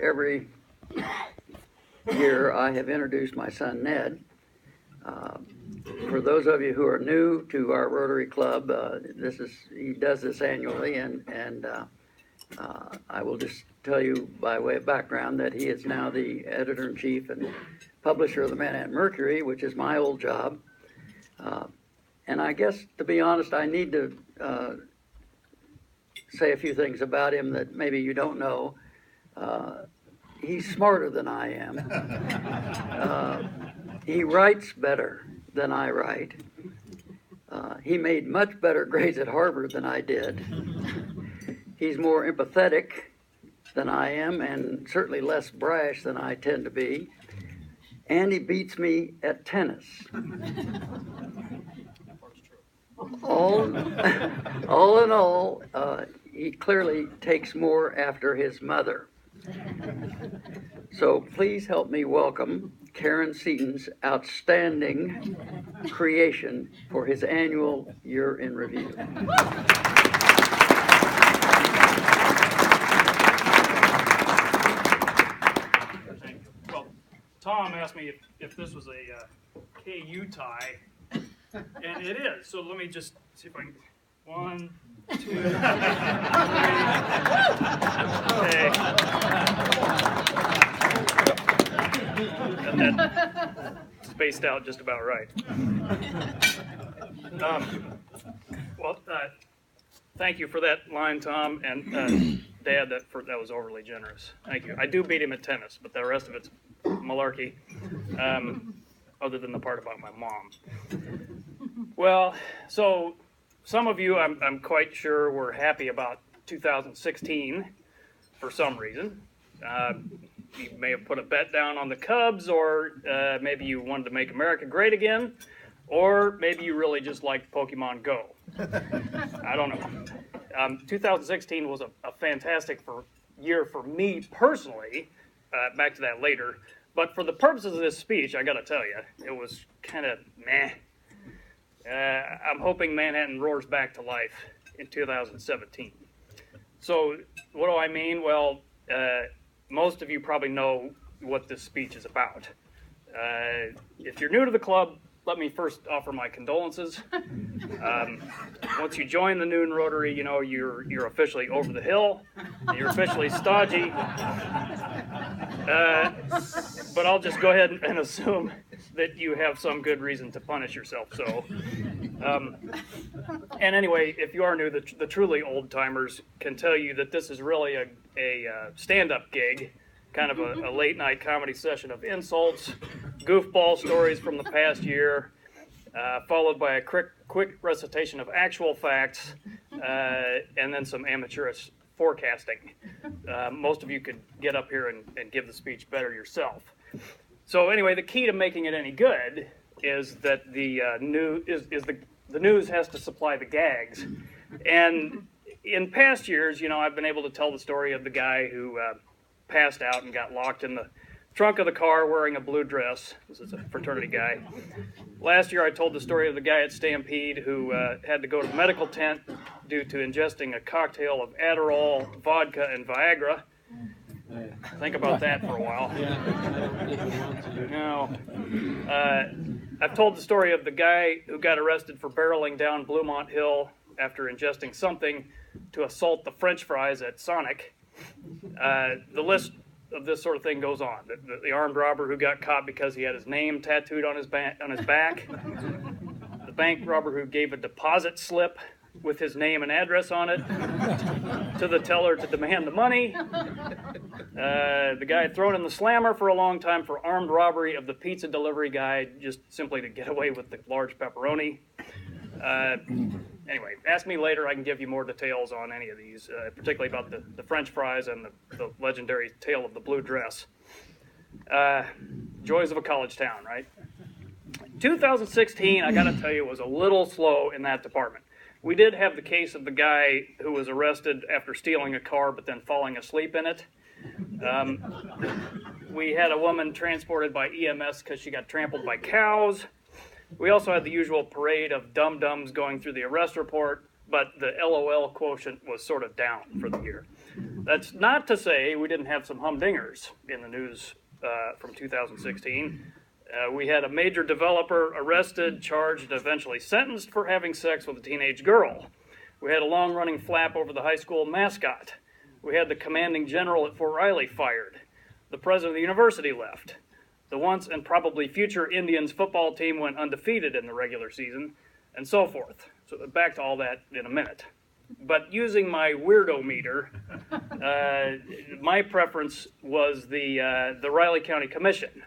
every year I have introduced my son Ned. For those of you who are new to our Rotary Club, he does this annually, and I will just tell you by way of background that he is now the editor-in-chief and publisher of the Manhattan Mercury, which is my old job. And I guess, to be honest, I need to say a few things about him that maybe you don't know. He's smarter than I am. He writes better than I write. He made much better grades at Harvard than I did. He's more empathetic than I am, and certainly less brash than I tend to be. And he beats me at tennis. All in all, he clearly takes more after his mother. So please help me welcome Karen Seaton's outstanding creation for his annual Year in Review. Well, Tom asked me if this was a KU tie, and it is. So let me just see if I can. 1, 2, 3. Okay. And then spaced out just about right. Thank you for that line, Tom, and Dad. That was overly generous. Thank you. I do beat him at tennis, but the rest of it's malarkey. Other than the part about my mom. Well, so some of you, I'm quite sure, were happy about 2016 for some reason. You may have put a bet down on the Cubs, or maybe you wanted to make America great again, or maybe you really just liked Pokemon Go. I don't know. 2016 was a fantastic year for me personally. Back to that later. But for the purposes of this speech, I got to tell you, it was kind of meh. I'm hoping Manhattan roars back to life in 2017. So what do I mean? Well, most of you probably know what this speech is about. If you're new to the club, let me first offer my condolences. Once you join the Noon Rotary, you know you're officially over the hill. You're officially stodgy. But I'll just go ahead and assume that you have some good reason to punish yourself. So, and anyway, if you are new, the truly old timers can tell you that this is really a stand-up gig, kind of a late night comedy session of insults, goofball stories from the past year, followed by a quick recitation of actual facts, and then some amateurish forecasting. Most of you could get up here and give the speech better yourself. So anyway, the key to making it any good is that the news has to supply the gags. And in past years, I've been able to tell the story of the guy who passed out and got locked in the trunk of the car wearing a blue dress. This is a fraternity guy. Last year I told the story of the guy at Stampede who had to go to the medical tent due to ingesting a cocktail of Adderall, vodka, and Viagra. Think about that for a while. I've told the story of the guy who got arrested for barreling down Bluemont Hill after ingesting something to assault the French fries at Sonic. The list of this sort of thing goes on. The armed robber who got caught because he had his name tattooed on his back. The bank robber who gave a deposit slip with his name and address on it to the teller to demand the money. The guy thrown in the slammer for a long time for armed robbery of the pizza delivery guy just simply to get away with the large pepperoni. Anyway, ask me later. I can give you more details on any of these, particularly about the French fries and the legendary tale of the blue dress. Joys of a college town, right? 2016, I got to tell you, was a little slow in that department. We did have the case of the guy who was arrested after stealing a car but then falling asleep in it. We had a woman transported by EMS because she got trampled by cows. We also had the usual parade of dum-dums going through the arrest report, but the LOL quotient was sort of down for the year. That's not to say we didn't have some humdingers in the news from 2016. We had a major developer arrested, charged, and eventually sentenced for having sex with a teenage girl. We had a long-running flap over the high school mascot. We had the commanding general at Fort Riley fired. The president of the university left. The once and probably future Indians football team went undefeated in the regular season, and so forth. So back to all that in a minute. But using my weirdo meter, my preference was the Riley County Commission,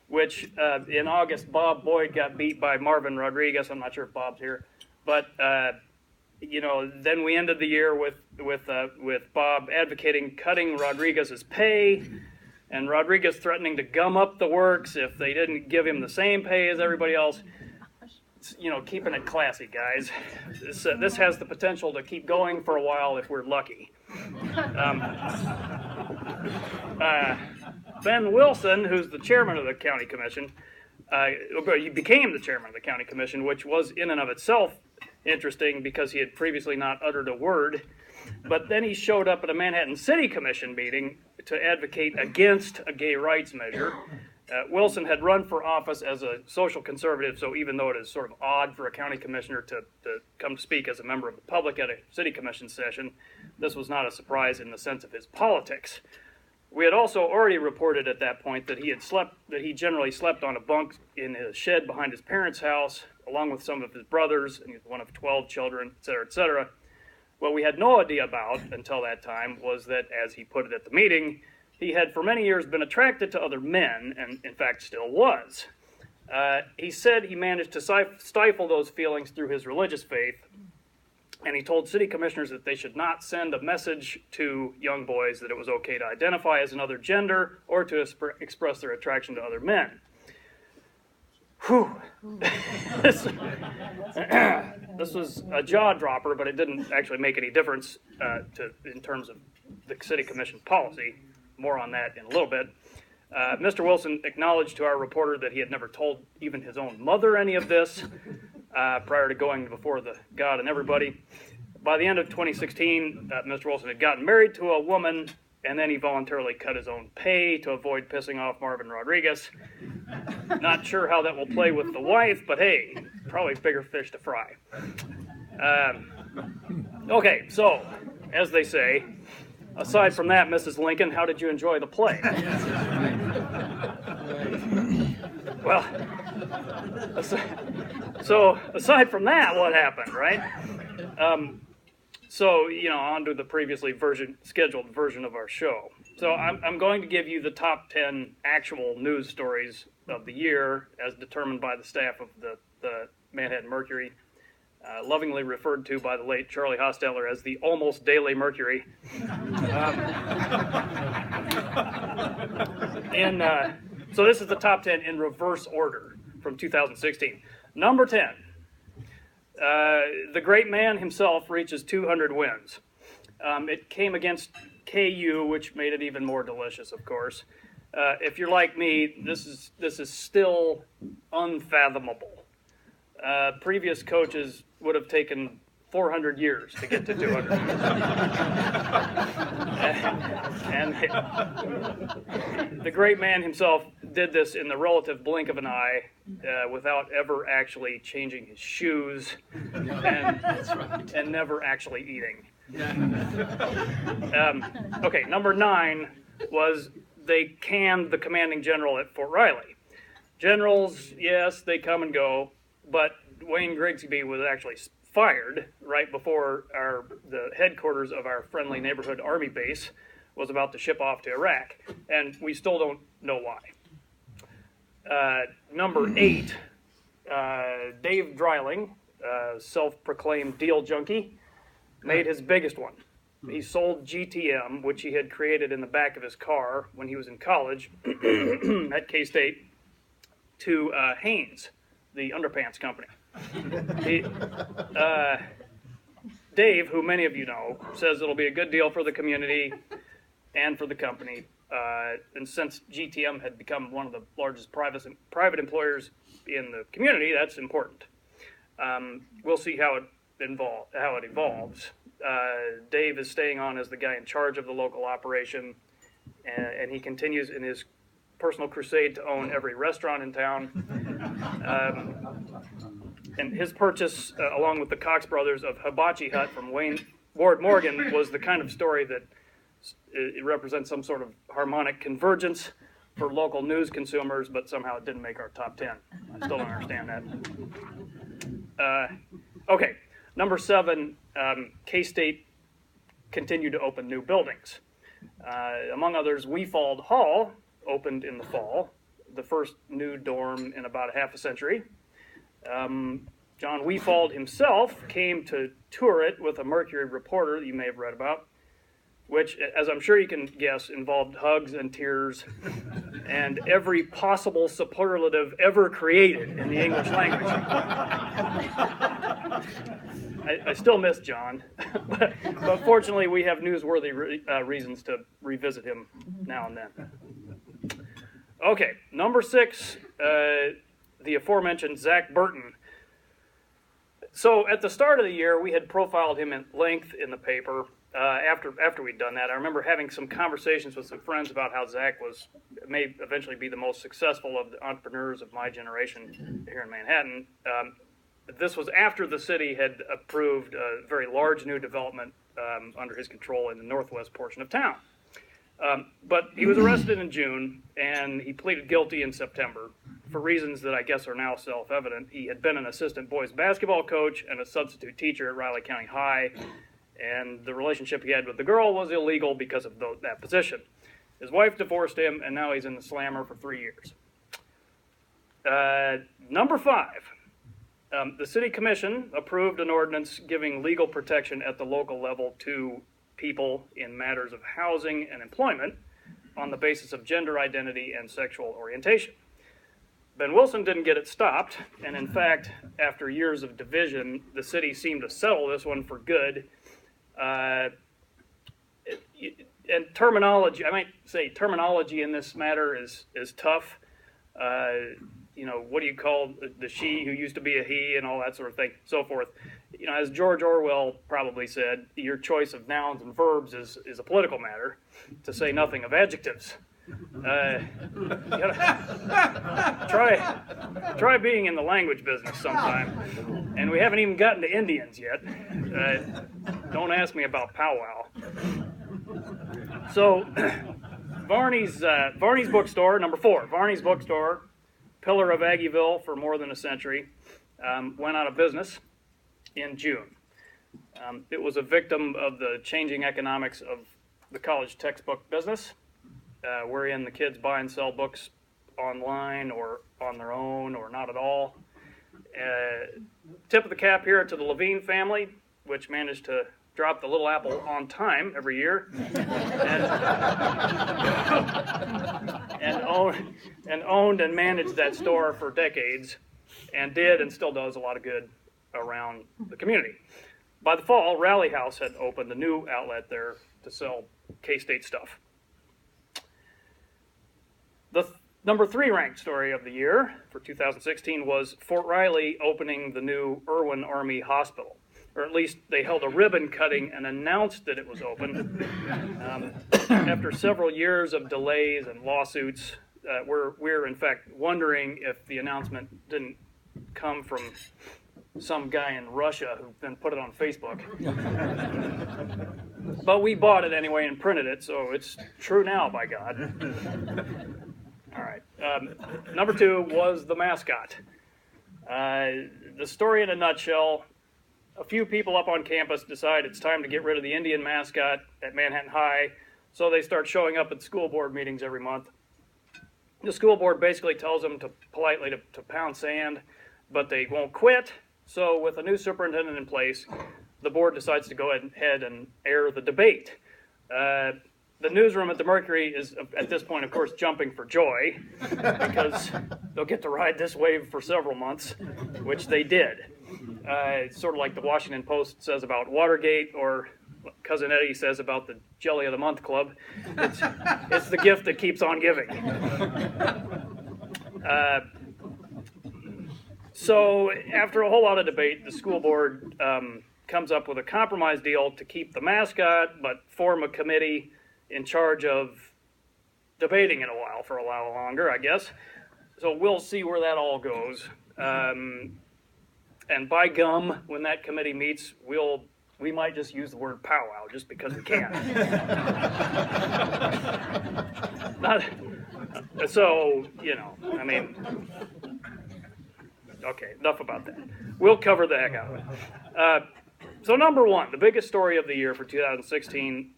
which in August Bob Boyd got beat by Marvin Rodriguez. I'm not sure if Bob's here, but then we ended the year with Bob advocating cutting Rodriguez's pay, and Rodriguez threatening to gum up the works if they didn't give him the same pay as everybody else. Keeping it classy, guys. This has the potential to keep going for a while if we're lucky. Ben Wilson, who's the chairman of the county commission, he became the chairman of the county commission, which was in and of itself interesting because he had previously not uttered a word. But then he showed up at a Manhattan City Commission meeting to advocate against a gay rights measure. Wilson had run for office as a social conservative, so even though it is sort of odd for a county commissioner to come to speak as a member of the public at a city commission session, this was not a surprise in the sense of his politics. We had also already reported at that point that he generally slept on a bunk in his shed behind his parents' house, along with some of his brothers, and he was one of 12 children, et cetera, et cetera. What we had no idea about until that time was that, as he put it at the meeting, he had for many years been attracted to other men, and in fact still was. He said he managed to stifle those feelings through his religious faith, and he told city commissioners that they should not send a message to young boys that it was okay to identify as another gender or to express their attraction to other men. Whew. This was a jaw dropper, but it didn't actually make any difference in terms of the city commission policy. More on that in a little bit. Mr. Wilson acknowledged to our reporter that he had never told even his own mother any of this prior to going before the God and everybody. By the end of 2016, Mr. Wilson had gotten married to a woman, and then he voluntarily cut his own pay to avoid pissing off Marvin Rodriguez. Not sure how that will play with the wife, but hey, probably bigger fish to fry. Okay, so, as they say, aside from that, Mrs. Lincoln, how did you enjoy the play? Well, so aside from that, what happened, right? On to the previously scheduled version of our show. So I'm going to give you the top 10 actual news stories of the year as determined by the staff of the Manhattan Mercury, lovingly referred to by the late Charlie Hosteller as the Almost Daily Mercury. So this is the top 10 in reverse order from 2016. Number 10, the great man himself reaches 200 wins. It came against KU, which made it even more delicious, of course. If you're like me, this is still unfathomable. Previous coaches would have taken 400 years to get to 200. and the great man himself did this in the relative blink of an eye without ever actually changing his shoes and never actually eating. Okay, number 9 was they canned the commanding general at Fort Riley. Generals, yes, they come and go, but Wayne Grigsby was actually fired right before the headquarters of our friendly neighborhood Army base was about to ship off to Iraq, and we still don't know why. Number 8, Dave Dreiling, self-proclaimed deal junkie, made his biggest one. He sold GTM, which he had created in the back of his car when he was in college at K-State, to Hanes, the underpants company. Dave, who many of you know, says it'll be a good deal for the community and for the company. And since GTM had become one of the largest private employers in the community, that's important. We'll see how it evolves. Dave is staying on as the guy in charge of the local operation, and he continues in his personal crusade to own every restaurant in town. And his purchase, along with the Cox brothers, of Hibachi Hut from Ward Morgan was the kind of story that it represents some sort of harmonic convergence for local news consumers, but somehow it didn't make our top 10. I still don't understand that. Okay, number 7, K-State continued to open new buildings. Among others, Weefald Hall opened in the fall, the first new dorm in about half a century. John Weefald himself came to tour it with a Mercury reporter that you may have read about, which, as I'm sure you can guess, involved hugs and tears and every possible superlative ever created in the English language. I still miss John, but fortunately we have newsworthy reasons to revisit him now and then. Okay, number 6, the aforementioned Zach Burton. So at the start of the year, we had profiled him at length in the paper. After we'd done that, I remember having some conversations with some friends about how Zach may eventually be the most successful of the entrepreneurs of my generation here in Manhattan. This was after the city had approved a very large new development under his control in the northwest portion of town. But he was arrested in June, and he pleaded guilty in September for reasons that I guess are now self-evident. He had been an assistant boys basketball coach and a substitute teacher at Riley County High, and the relationship he had with the girl was illegal because of that position. His wife divorced him, and now he's in the slammer for 3 years. Number 5, the city commission approved an ordinance giving legal protection at the local level to people in matters of housing and employment on the basis of gender identity and sexual orientation. Ben Wilson didn't get it stopped, and in fact, after years of division, the city seemed to settle this one for good. And terminology, I might say terminology in this matter is tough. What do you call the she who used to be a he and all that sort of thing, so forth. As George Orwell probably said, your choice of nouns and verbs is a political matter, to say nothing of adjectives. Try being in the language business sometime. And we haven't even gotten to Indians yet. Don't ask me about powwow. So, Varney's bookstore, number 4, Varney's bookstore, pillar of Aggieville for more than a century, went out of business in June. It was a victim of the changing economics of the college textbook business, wherein the kids buy and sell books online or on their own or not at all. Tip of the cap here to the Levine family, which managed to drop the little apple on time every year, and owned and managed that store for decades, and did and still does a lot of good around the community. By the fall, Rally House had opened a new outlet there to sell K-State stuff. The number 3 ranked story of the year for 2016 was Fort Riley opening the new Irwin Army Hospital. Or at least they held a ribbon cutting and announced that it was open. After several years of delays and lawsuits, we're in fact wondering if the announcement didn't come from some guy in Russia who then put it on Facebook. But we bought it anyway and printed it, so it's true now, by God. All right. Number 2 was the mascot. The story in a nutshell: a few people up on campus decide it's time to get rid of the Indian mascot at Manhattan High, so they start showing up at school board meetings every month. The school board basically tells them politely to pound sand, but they won't quit. So with a new superintendent in place, the board decides to go ahead and air the debate. The newsroom at the Mercury is, at this point, of course, jumping for joy because they'll get to ride this wave for several months, which they did. It's sort of like the Washington Post says about Watergate, or Cousin Eddie says about the Jelly of the Month Club. It's the gift that keeps on giving. So after a whole lot of debate, the school board comes up with a compromise deal to keep the mascot, but form a committee in charge of debating it for a while longer, I guess. So we'll see where that all goes. And by gum, when that committee meets, we might just use the word powwow just because we can. So, I mean, okay, enough about that. We'll cover the heck out of it. So number one, the biggest story of the year for 2016,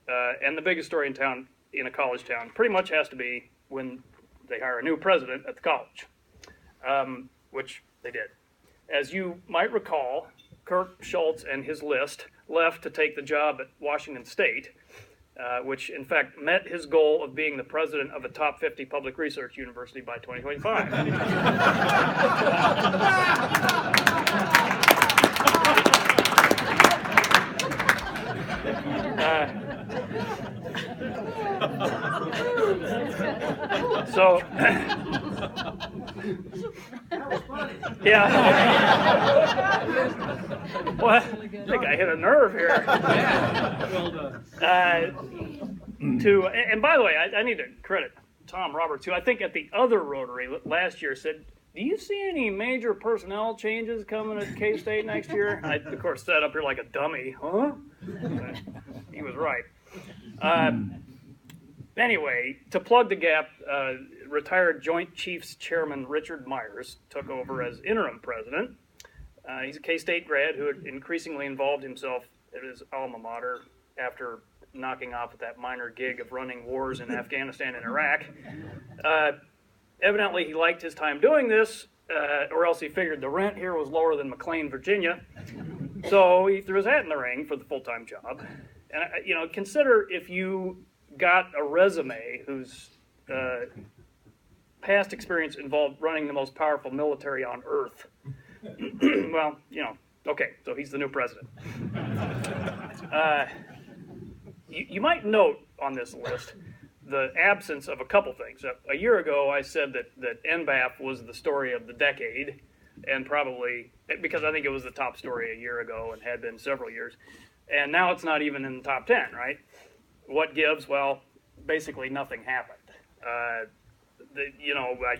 and the biggest story in a college town, pretty much has to be when they hire a new president at the college, which they did. As you might recall, Kirk Schultz and his list left to take the job at Washington State, which in fact met his goal of being the president of a top 50 public research university by 2025. So, yeah. Well, I think I hit a nerve here. And by the way, I need to credit Tom Roberts, who I think at the other Rotary last year said, "Do you see any major personnel changes coming at K-State next year?" I, of course, sat up here like a dummy. Huh? But he was right. Anyway, to plug the gap, retired Joint Chiefs Chairman Richard Myers took over as interim president. He's a K-State grad who had increasingly involved himself at his alma mater after knocking off at that minor gig of running wars in Afghanistan and Iraq. Evidently, he liked his time doing this, or else he figured the rent here was lower than McLean, Virginia. So he threw his hat in the ring for the full-time job. And, consider if you got a resume whose past experience involved running the most powerful military on earth. Well, okay, so he's the new president. You might note on this list the absence of a couple things. A year ago, I said that NBAF was the story of the decade, and probably, because I think it was the top story a year ago and had been several years. And now it's not even in the top 10, right? What gives? Well, basically nothing happened. I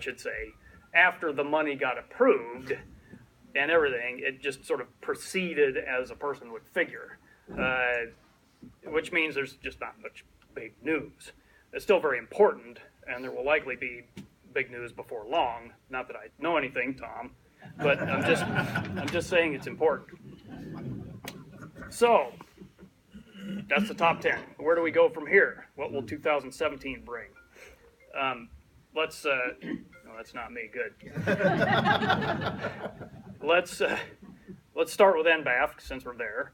should say, after the money got approved and everything, it just sort of proceeded as a person would figure, which means there's just not much big news. It's still very important, and there will likely be big news before long. Not that I know anything, Tom, but I'm just saying it's important. So, that's the top 10. Where do we go from here? What will 2017 bring? That's not me, good. Let's start with NBAF, since we're there.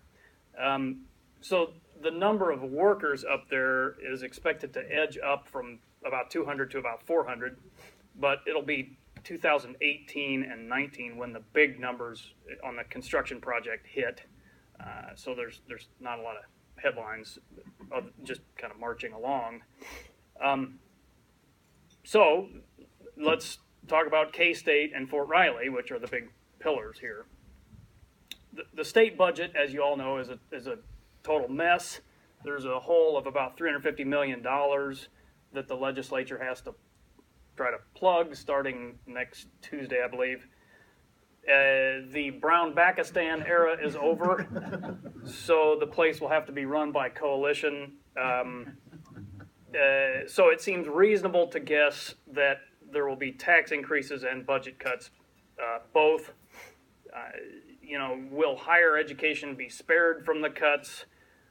So the number of workers up there is expected to edge up from about 200 to about 400, but it'll be 2018 and 19 when the big numbers on the construction project hit. So there's not a lot of headlines of just kind of marching along. So let's talk about K-State and Fort Riley, which are the big pillars here. The state budget, as you all know, is a total mess. There's a hole of about $350 million that the legislature has to try to plug starting next Tuesday, I believe. The Brown-Bakistan era is over, so the place will have to be run by coalition. So it seems reasonable to guess that there will be tax increases and budget cuts, both. Will higher education be spared from the cuts?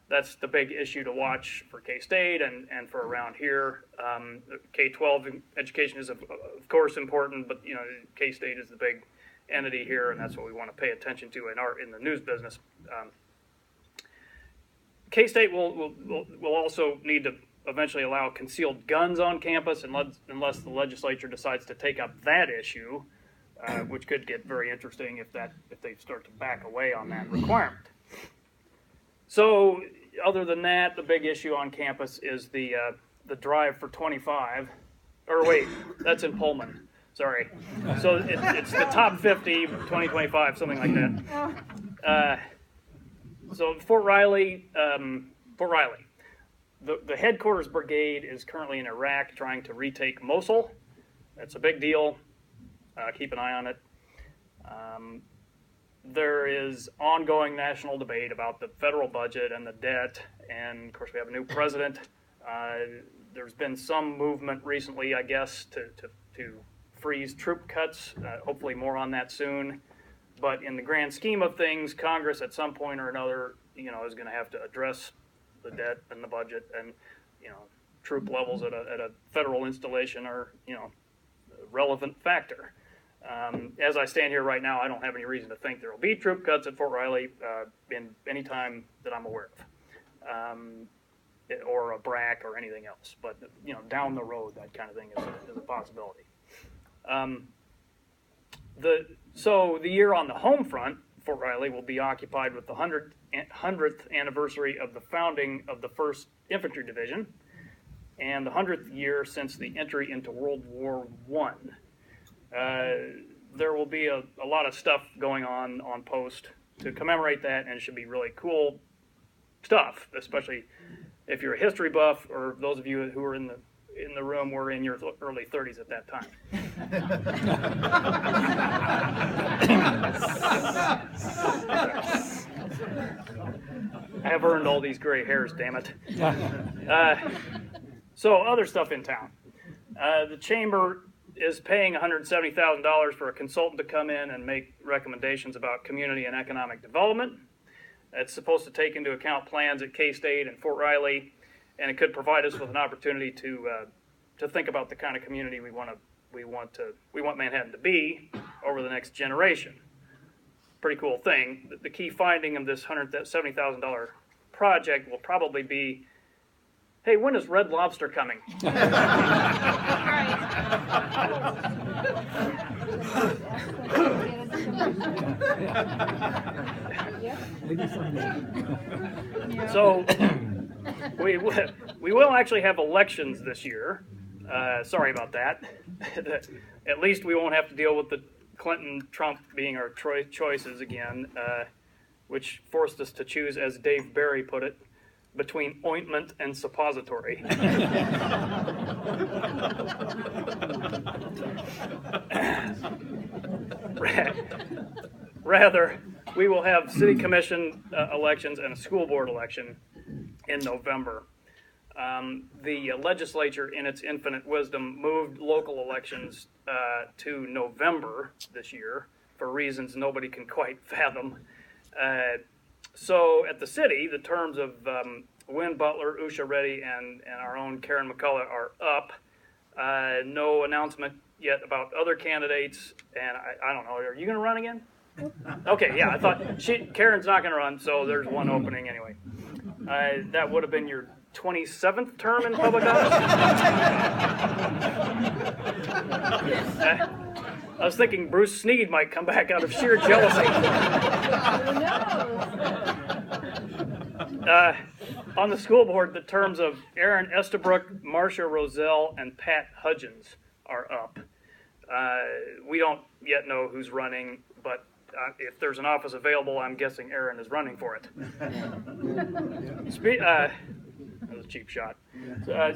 That's the big issue to watch for K-State and for around here. K-12 education is, of course, important, but K-State is the big entity here, and that's what we want to pay attention to in the news business. K-State will also need to eventually allow concealed guns on campus unless the legislature decides to take up that issue, which could get very interesting if they start to back away on that requirement. So, other than that, the big issue on campus is the drive for 25. Or wait, that's in Pullman. Sorry. So it's the top 50, 2025, something like that. So Fort Riley, the headquarters brigade is currently in Iraq trying to retake Mosul. That's a big deal. Keep an eye on it. There is ongoing national debate about the federal budget and the debt, and of course we have a new president. There's been some movement recently, I guess, to freeze troop cuts. Hopefully more on that soon. But in the grand scheme of things, Congress at some point or another, is going to have to address the debt and the budget, and troop levels at a federal installation are a relevant factor. As I stand here right now, I don't have any reason to think there will be troop cuts at Fort Riley in any time that I'm aware of, or a BRAC or anything else. But down the road, that kind of thing is a possibility. So the year on the home front, Fort Riley will be occupied with the 100th anniversary of the founding of the 1st Infantry Division, and the 100th year since the entry into World War I. There will be a lot of stuff going on post to commemorate that, and it should be really cool stuff, especially if you're a history buff, or those of you who are in the room were in your early 30s at that time. I have earned all these gray hairs, damn it. So other stuff in town. The chamber is paying $170,000 for a consultant to come in and make recommendations about community and economic development. It's supposed to take into account plans at K-State and Fort Riley, and it could provide us with an opportunity to think about the kind of community we want Manhattan to be over the next generation. Pretty cool thing. The key finding of this $170,000 project will probably be, hey, when is Red Lobster coming? So we will actually have elections this year. Sorry about that. At least we won't have to deal with the Clinton-Trump being our choices again, which forced us to choose, as Dave Barry put it, between ointment and suppository. Rather, we will have city commission elections and a school board election in November. The legislature, in its infinite wisdom, moved local elections to November this year for reasons nobody can quite fathom. So at the city, the terms of Wynn Butler, Usha Reddy, and our own Karen McCullough are up. No announcement yet about other candidates, and I don't know, are you going to run again? Okay, yeah, I thought Karen's not going to run, so there's one opening anyway. That would have been your 27th term in public office? I was thinking Bruce Sneed might come back out of sheer jealousy. On the school board, the terms of Aaron Estabrook, Marcia Roselle, and Pat Hudgens are up. We don't yet know who's running, but if there's an office available, I'm guessing Aaron is running for it. That was a cheap shot.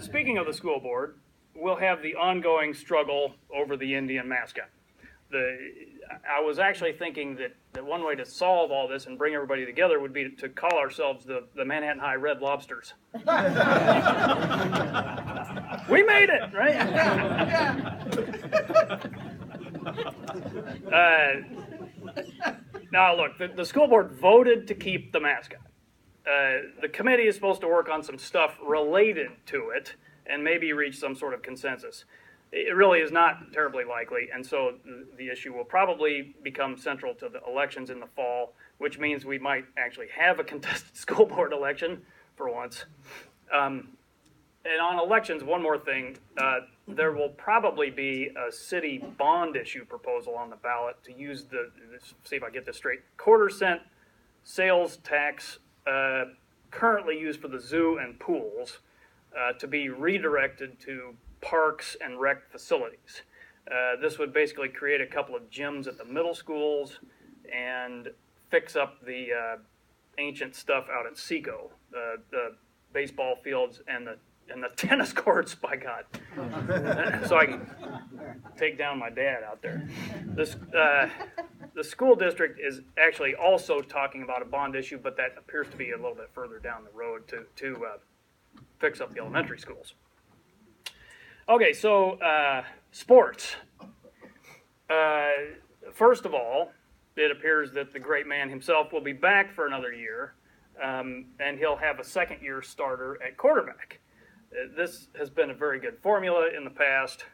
Speaking of the school board, we'll have the ongoing struggle over the Indian mascot. I was actually thinking that one way to solve all this and bring everybody together would be to call ourselves the Manhattan High Red Lobsters. We made it, right? Now, look, the school board voted to keep the mascot. The committee is supposed to work on some stuff related to it and maybe reach some sort of consensus. It really is not terribly likely, and so the issue will probably become central to the elections in the fall, which means we might actually have a contested school board election for once. And on elections, one more thing, there will probably be a city bond issue proposal on the ballot to use see if I get this straight, quarter-cent sales tax currently used for the zoo and pools to be redirected to parks and rec facilities. This would basically create a couple of gyms at the middle schools and fix up the ancient stuff out at Seco, the baseball fields and the tennis courts, by God. So I can take down my dad out there. The school district is actually also talking about a bond issue, but that appears to be a little bit further down the road to fix up the elementary schools. Okay, so sports. First of all, it appears that the great man himself will be back for another year, and he'll have a second-year starter at quarterback. This has been a very good formula in the past,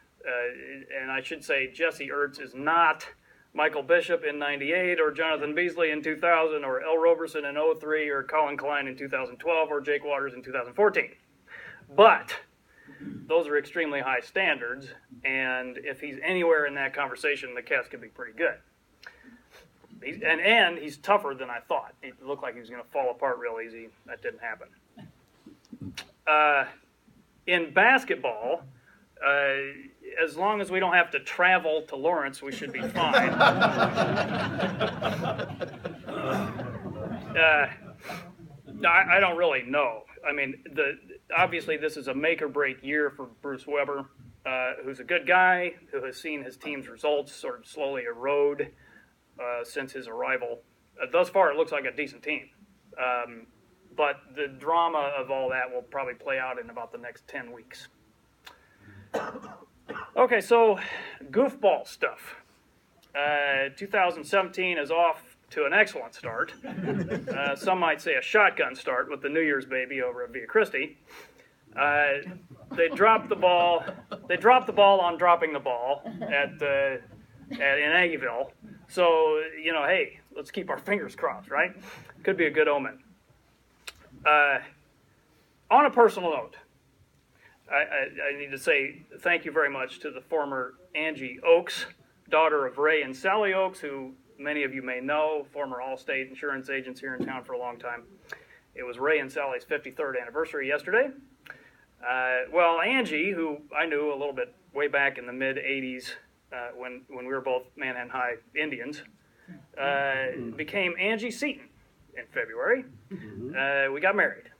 and I should say Jesse Ertz is not Michael Bishop in '98, or Jonathan Beasley in 2000, or L. Roberson in '03, or Colin Klein in 2012, or Jake Waters in 2014. But those are extremely high standards, and if he's anywhere in that conversation, the Cats could be pretty good. And he's tougher than I thought. It looked like he was going to fall apart real easy. That didn't happen. In basketball, as long as we don't have to travel to Lawrence, we should be fine. I don't really know. I mean, obviously this is a make-or-break year for Bruce Weber, who's a good guy, who has seen his team's results sort of slowly erode since his arrival. Thus far, it looks like a decent team. But the drama of all that will probably play out in about the next 10 weeks. Okay, so goofball stuff. 2017 is off to an excellent start. Some might say a shotgun start with the New Year's baby over at Via Christi. They dropped the ball. They dropped the ball on dropping the ball in Aggieville. So, hey, let's keep our fingers crossed, right? Could be a good omen. On a personal note, I need to say thank you very much to the former Angie Oakes, daughter of Ray and Sally Oakes, who many of you may know, former Allstate insurance agents here in town for a long time. It was Ray and Sally's 53rd anniversary yesterday. Well, Angie, who I knew a little bit way back in the mid-'80s when we were both Manhattan High Indians, became Angie Seaton in February. We got married.